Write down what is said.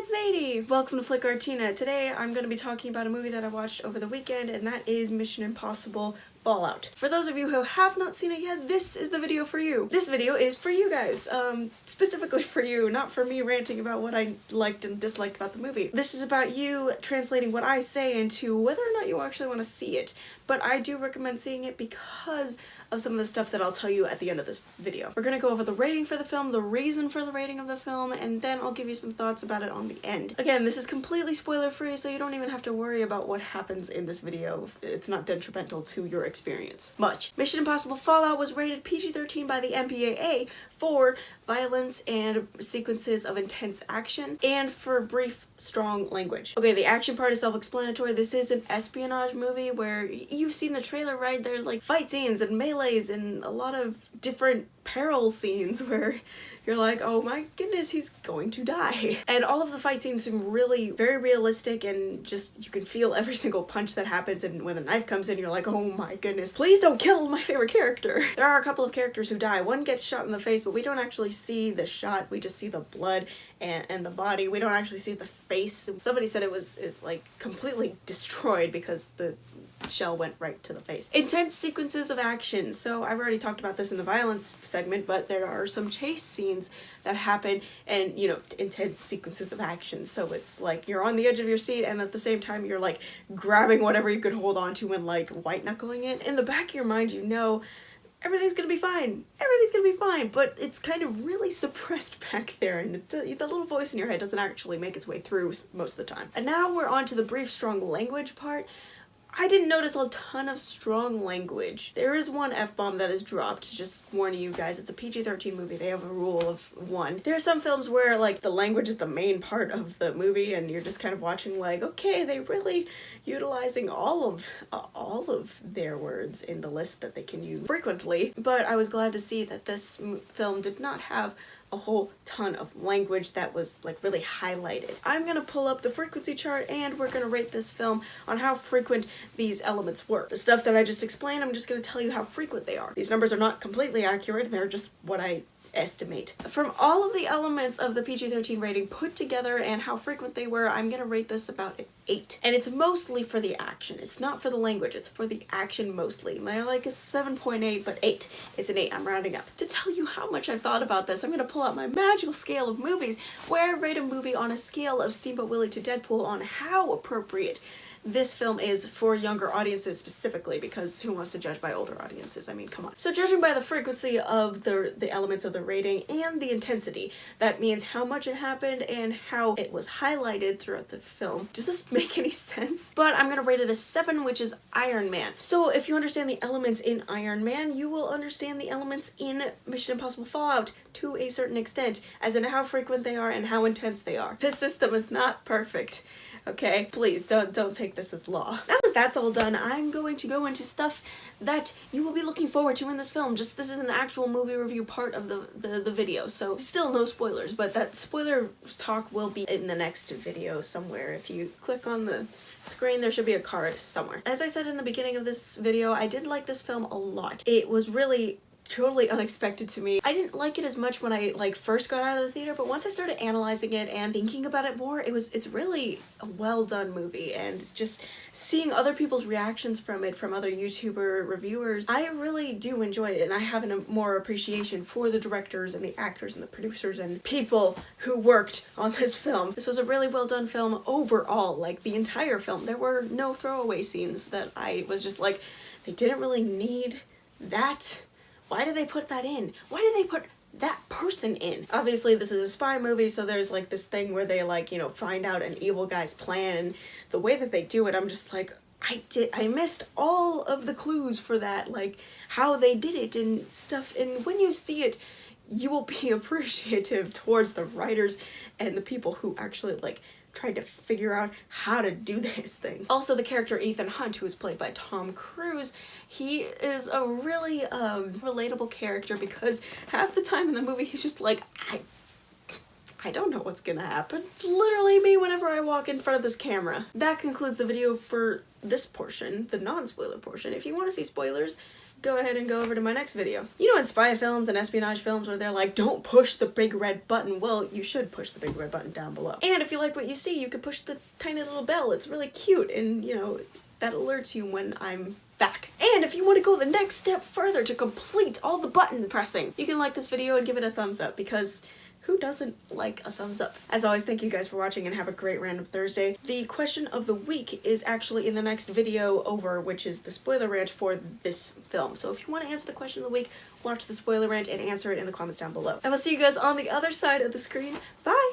it's Zadie! Welcome to Flytte Kartina. Today I'm going to be talking about a movie that I watched over the weekend, and that is Mission Impossible Fallout. For those of you who have not seen it yet, this is the video for you. This video is for you guys, specifically for you, not for me ranting about what I liked and disliked about the movie. This is about you translating what I say into whether or not you actually want to see it, but I do recommend seeing it because of some of the stuff that I'll tell you at the end of this video. We're gonna go over the rating for the film, the reason for the rating of the film, and then I'll give you some thoughts about it on the end. Again, this is completely spoiler-free, so you don't even have to worry about what happens in this video. It's not detrimental to your experience. Much. Mission Impossible Fallout was rated PG-13 by the MPAA for violence and sequences of intense action, and for brief, strong language. Okay, the action part is self-explanatory. This is an espionage movie where you've seen the trailer, right? There's like fight scenes and melees and a lot of different peril scenes where you're like, oh my goodness, he's going to die. And all of the fight scenes seem really very realistic, and just you can feel every single punch that happens, and when the knife comes in, you're like, oh my goodness, please don't kill my favorite character. There are a couple of characters who die. One gets shot in the face, but we don't actually see the shot. We just see the blood and the body. We don't actually see the face. Somebody said it was like completely destroyed because the shell went right to the face. Intense sequences of action. So I've already talked about this in the violence segment, but there are some chase scenes that happen, and you know, intense sequences of action. So it's like you're on the edge of your seat, and at the same time you're like grabbing whatever you could hold on to and like white knuckling it. In the back of your mind, you know everything's gonna be fine. Everything's gonna be fine, but it's kind of really suppressed back there, and the little voice in your head doesn't actually make its way through most of the time. And now we're on to the brief, strong language part. I didn't notice a ton of strong language. There is one F-bomb that is dropped, just warning you guys, it's a PG-13 movie, they have a rule of 1. There are some films where like the language is the main part of the movie and you're just kind of watching like, okay, they really utilizing all of their words in the list that they can use frequently. But I was glad to see that this film did not have a whole ton of language that was like really highlighted. I'm gonna pull up the frequency chart and we're gonna rate this film on how frequent these elements were. The stuff that I just explained, I'm just gonna tell you how frequent they are. These numbers are not completely accurate, they're just what I estimate. From all of the elements of the PG-13 rating put together and how frequent they were, I'm gonna rate this about an 8. And it's mostly for the action. It's not for the language, it's for the action mostly. My like is 7.8, but 8. It's an 8, I'm rounding up. To tell you how much I've thought about this, I'm gonna pull out my magical scale of movies where I rate a movie on a scale of Steamboat Willie to Deadpool on how appropriate this film is for younger audiences specifically, because who wants to judge by older audiences? I mean, come on. So judging by the frequency of the elements of the rating and the intensity, that means how much it happened and how it was highlighted throughout the film. Does this make any sense? But I'm gonna rate it a 7, which is Iron Man. So if you understand the elements in Iron Man, you will understand the elements in Mission Impossible Fallout to a certain extent, as in how frequent they are and how intense they are. This system is not perfect. Okay, please don't take this as law. Now that that's all done, I'm going to go into stuff that you will be looking forward to in this film. Just this is an actual movie review part of the video, so still no spoilers, but that spoiler talk will be in the next video somewhere. If you click on the screen, there should be a card somewhere. As I said in the beginning of this video, I did like this film a lot. It was really totally unexpected to me. I didn't like it as much when I like first got out of the theater, but once I started analyzing it and thinking about it more, it's really a well done movie, and just seeing other people's reactions from it, from other YouTuber reviewers, I really do enjoy it, and I have a more appreciation for the directors and the actors and the producers and people who worked on this film. This was a really well done film overall, like the entire film. There were no throwaway scenes that I was just like, they didn't really need that. Why did they put that in? Why did they put that person in? Obviously this is a spy movie, so there's like this thing where they like, you know, find out an evil guy's plan, and the way that they do it, I'm just like, I missed all of the clues for that, like how they did it and stuff. And when you see it, you will be appreciative towards the writers and the people who actually like tried to figure out how to do this thing. Also, the character Ethan Hunt, who is played by Tom Cruise, he is a really relatable character, because half the time in the movie he's just like, I don't know what's gonna happen. It's literally me whenever I walk in front of this camera. That concludes the video for this portion, the non-spoiler portion. If you want to see spoilers, go ahead and go over to my next video. You know in spy films and espionage films where they're like, don't push the big red button? Well, you should push the big red button down below. And if you like what you see, you could push the tiny little bell. It's really cute, and you know, that alerts you when I'm back. And if you want to go the next step further to complete all the button pressing, you can like this video and give it a thumbs up, because who doesn't like a thumbs up? As always, thank you guys for watching and have a great random Thursday. The question of the week is actually in the next video over, which is the spoiler rant for this film. So if you want to answer the question of the week, watch the spoiler rant and answer it in the comments down below. I will see you guys on the other side of the screen. Bye!